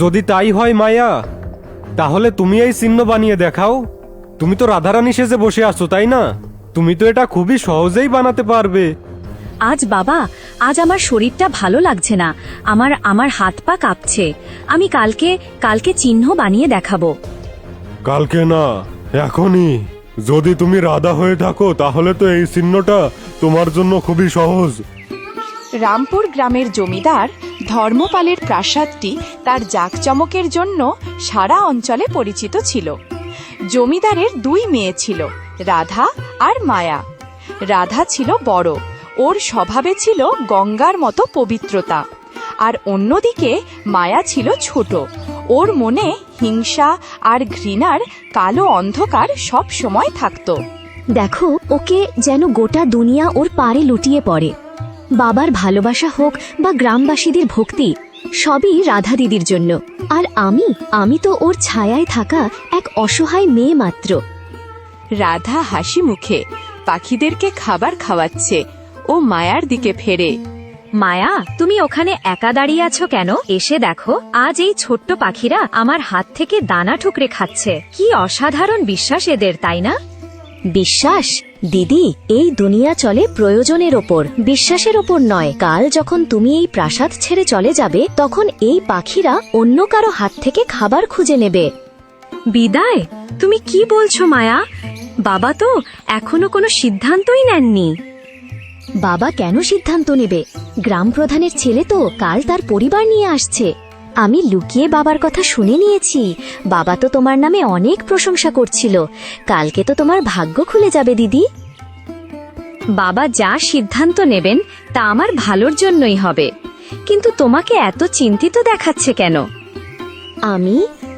যদি তাই হয় মায়া, তাহলে তুমি এই চিহ্ন বানিয়ে দেখাও। তুমি তো রাধারানী সেজে বসে আছো, তাই না? তুমি তো এটা খুবই সহজেই বানাতে পারবে। আজ বাবা, আজ আমার শরীরটা ভালো লাগছে না। আমার আমার হাত পা কাঁপছে। আমি কালকে চিহ্ন বানিয়ে দেখাবো। কালকে না, এখনই। যদি তুমি রাধা হয়ে থাকো তাহলে তো এই চিহ্নটা তোমার জন্য খুবই সহজ। রামপুর গ্রামের জমিদার ধর্মপালের প্রাসাদটি তার জাঁকজমকের জন্য সারা অঞ্চলে পরিচিত ছিল। জমিদারের দুই মেয়ে ছিল, রাধা আর মায়া। রাধা ছিল বড়, ওর স্বভাবে ছিল গঙ্গার মতো পবিত্রতা। আর অন্যদিকে মায়া ছিল ছোট, ওর মনে হিংসা আর ঘৃণার কালো অন্ধকার সব সময় থাকত। দেখো, ওকে যেন গোটা দুনিয়া ওর পারে লুটিয়ে পড়ে। বাবার ভালোবাসা হোক বা গ্রামবাসীদের ভক্তি, সবই রাধা দিদির জন্য। আর আমি তো ওর ছায়ায় থাকা এক অসহায় মেয়ে মাত্র। রাধা হাসি মুখে পাখিদেরকে খাবার খাওয়াচ্ছে। ও মায়ার দিকে ফেরে। মায়া, তুমি ওখানে একা দাঁড়িয়ে আছো কেন? এসে দেখো, আজ এই ছোট্ট পাখিরা আমার হাত থেকে দানা ঠুকরে খাচ্ছে। কি অসাধারণ বিশ্বাস এদের, তাই না? বিশ্বাস? দিদি, এই দুনিয়া চলে প্রয়োজনের ওপর, বিশ্বাসের ওপর নয়। কাল যখন তুমি এই প্রাসাদ ছেড়ে চলে যাবে, তখন এই পাখিরা অন্য কারো হাত থেকে খাবার খুঁজে নেবে। বিদায়? তুমি কি বলছো মায়া? বাবা তো এখনো কোনো সিদ্ধান্তই নেননি। বাবা কেন সিদ্ধান্ত নেবে? গ্রাম প্রধানের ছেলে তো কাল তার পরিবার নিয়ে আসছে। আমি লুকিয়ে বাবার কথা শুনে নিয়েছি। বাবা তো তোমার নামে অনেক প্রশংসা করছিল। কালকে তো তোমার ভাগ্য খুলে যাবে দিদি। বাবা যা সিদ্ধান্ত নেবেন তা আমার ভালোর জন্যই হবে। কিন্তু তোমাকে এত চিন্তিত দেখাচ্ছে কেন?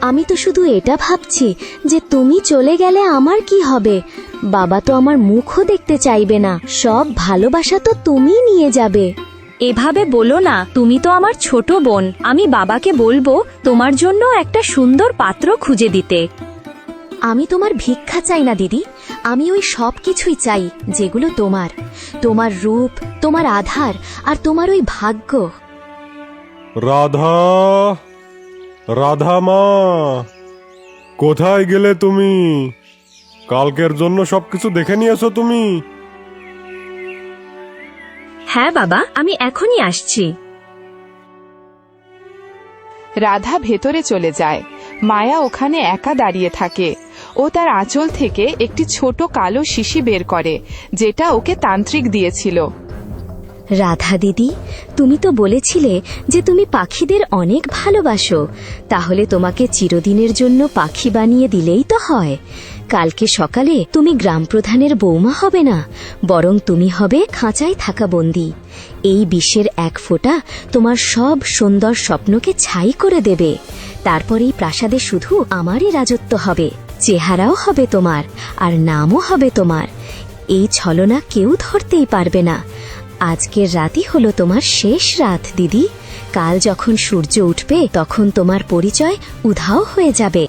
আমি তো শুধু এটা ভাবছি যে তুমি চলে গেলে আমার কি হবে। বাবা তো আমার মুখও দেখতে চাইবে না। সব ভালোবাসা তো তুমিই নিয়ে যাবে। এভাবে বলো না, তুমি তো আমার ছোট বোন। আমি বাবাকে বলবো তোমার জন্য একটা সুন্দর পাত্র খুঁজে দিতে। আমি তোমার ভিক্ষা চাই না দিদি, আমি ওই সব কিছুই চাই যেগুলো তোমার। তোমার রূপ, তোমার আধার আর তোমার ওই ভাগ্য। রাধা, রাধা মা, কোথায় গেলে তুমি? কালকের জন্য সবকিছু দেখে নিয়েছো তুমি? হ্যাঁ বাবা, আমি এখনই আসছি। রাধা ভেতরে চলে যায়। মায়া ওখানে একা দাঁড়িয়ে থাকে। ও তার আঁচল থেকে একটি ছোট কালো শিশি বের করে, যেটা ওকে তান্ত্রিক দিয়েছিল। রাধা দিদি, তুমি তো বলেছিলে যে তুমি পাখিদের অনেক ভালোবাসো। তাহলে তোমাকে চিরদিনের জন্য পাখি বানিয়ে দিলেই তো হয়। কালকে সকালে তুমি গ্রাম প্রধানের বৌমা হবে না, বরং তুমি হবে খাঁচায় থাকা বন্দী। এই বিষের এক ফোঁটা তোমার সব সুন্দর স্বপ্নকে ছাই করে দেবে। তারপর এই প্রাসাদে শুধু আমারই রাজত্ব হবে। চেহারাও হবে তোমার, আর নামও হবে তোমার। এই ছলনা কেউ ধরতেই পারবে না। আজকের রাতই হলো তোমার শেষ রাত দিদি। কাল যখন সূর্য উঠবে তখন তোমার পরিচয় উধাও হয়ে যাবে।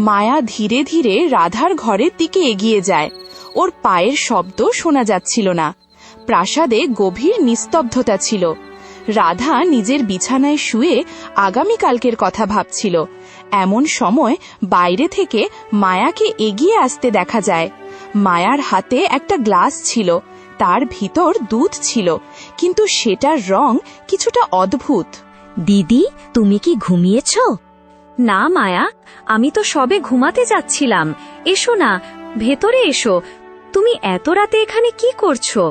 মায়া ধীরে ধীরে রাধার ঘরের দিকে এগিয়ে যায়। ওর পায়ের শব্দ শোনা যাচ্ছিল না। প্রাসাদে গভীর নিস্তব্ধতা ছিল। রাধা নিজের বিছানায় শুয়ে আগামীকালকের কথা ভাবছিল। এমন সময় বাইরে থেকে মায়াকে এগিয়ে আসতে দেখা যায়। মায়ার হাতে একটা গ্লাস ছিল, তার ভিতর দুধ ছিল, কিন্তু সেটার রং কিছুটা অদ্ভুত। দিদি, তুমি কি ঘুমিয়েছ? না মায়া, আমি তো সবে ঘুমাতে যাচ্ছিলাম। এসো না, ভেতরে এসো। তুমি এত রাতে এখানে কি করছো?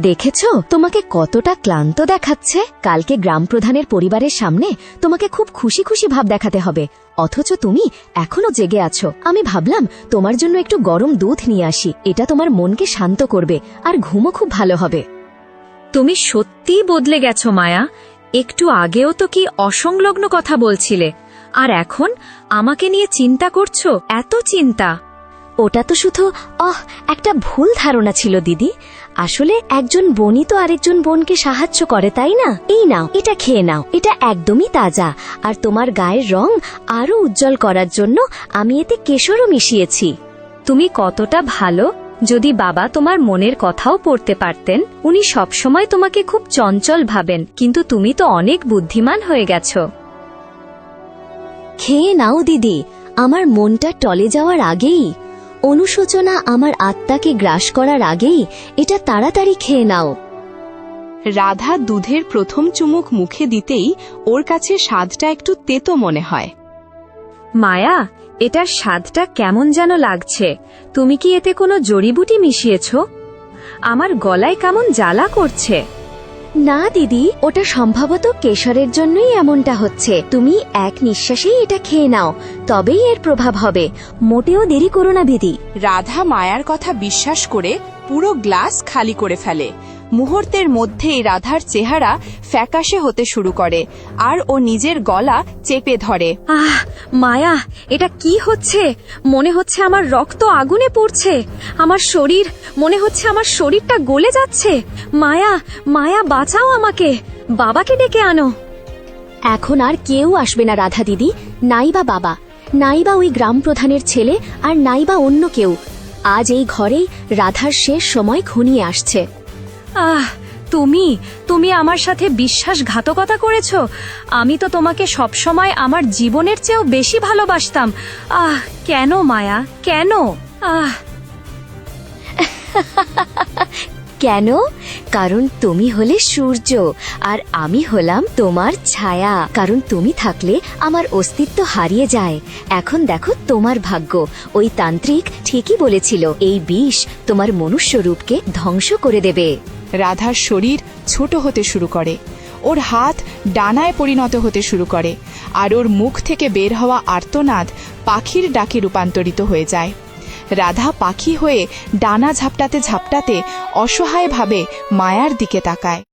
দেখেছো তোমাকে কতটা ক্লান্ত দেখাচ্ছে? কালকে গ্রাম প্রধানের পরিবারের সামনে তোমাকে খুব খুশি খুশি ভাব দেখাতে হবে, অথচ তুমি এখনো জেগে আছো। আমি ভাবলাম তোমার জন্য একটু গরম দুধ নিয়ে আসি, এটা তোমার মনকে শান্ত করবে আর ঘুমও খুব ভালো হবে। তুমি সত্যিই বদলে গেছো মায়া। একটু আগেও তো কি অসংলগ্ন কথা বলছিলে, আর এখন আমাকে নিয়ে চিন্তা করছো? এত চিন্তা? ওটা তো শুধু একটা ভুল ধারণা ছিল দিদি। আসলে একজন বোনই তো আরেকজন বোনকে সাহায্য করে, তাই না? এই নাও, এটা খেয়ে নাও। এটা একদমই তাজা, আর তোমার গায়ের রং আরো উজ্জ্বল করার জন্য আমি এতে কেশরও মিশিয়েছি। তুমি কতটা ভালো যদি বাবা তোমার মনের কথাও পড়তে পারতেন, উনি সবসময় তোমাকে খুব চঞ্চল ভাবেন, কিন্তু তুমি তো অনেক বুদ্ধিমান হয়ে গেছো। খেয়ে নাও দিদি, আমার মনটা টলে যাওয়ার আগেই, অনুশোচনা আমার আত্মাকে গ্রাস করার আগেই এটা তাড়াতাড়ি খেয়ে নাও। রাধা দুধের প্রথম চুমুক মুখে দিতেই ওর কাছে স্বাদটা একটু তেতো মনে হয়। মায়া, এটার স্বাদটা কেমন যেন লাগছে। তুমি কি এতে কোনো জড়িবুটি মিশিয়েছ? আমার গলায় কেমন জ্বালা করছে। না দিদি, ওটা সম্ভবত কেশরের জন্যই এমনটা হচ্ছে। তুমি এক নিঃশ্বাসেই এটা খেয়ে নাও, তবেই এর প্রভাব হবে। মোটেও দেরি করো না দিদি। রাধা মায়ার কথা বিশ্বাস করে পুরো গ্লাস খালি করে ফেলে। মুহূর্তের মধ্যেই রাধার চেহারা ফ্যাকাশে হতে শুরু করে আর ও নিজের গলা চেপে ধরে। আহ মায়া, এটা কি হচ্ছে? মনে হচ্ছে আমার রক্ত আগুনে পড়ছে। আমার শরীর, মনে হচ্ছে আমার শরীরটা গলে যাচ্ছে। মায়া, মায়া বাঁচাও আমাকে, বাবাকে ডেকে আনো। এখন আর কেউ আসবে না রাধা দিদি, নাইবা বাবা, নাইবা ওই গ্রাম প্রধানের ছেলে, আর নাইবা অন্য কেউ। আজ এই ঘরেই রাধার শেষ সময় ঘনিয়ে আসছে। আহ তুমি আমার সাথে বিশ্বাসঘাতকতা করেছো। আমি তো তোমাকে সবসময় আমার জীবনের চেয়েও বেশি ভালোবাসতাম। কেন মায়া, কেন? কেন? কারণ তুমি হলে সূর্য আর আমি হলাম তোমার ছায়া। কারণ তুমি থাকলে আমার অস্তিত্ব হারিয়ে যায়। এখন দেখো তোমার ভাগ্য। ওই তান্ত্রিক ঠিকই বলেছিল, এই বিষ তোমার মনুষ্য রূপকে ধ্বংস করে দেবে। রাধার শরীর ছোট হতে শুরু করে, ওর হাত ডানায় পরিণত হতে শুরু করে, আর ওর মুখ থেকে বের হওয়া আর্তনাদ পাখির ডাকে রূপান্তরিত হয়ে যায়। রাধা পাখি হয়ে ডানা ঝাপটাতে ঝাপটাতে অসহায়ভাবে মায়ার দিকে তাকায়।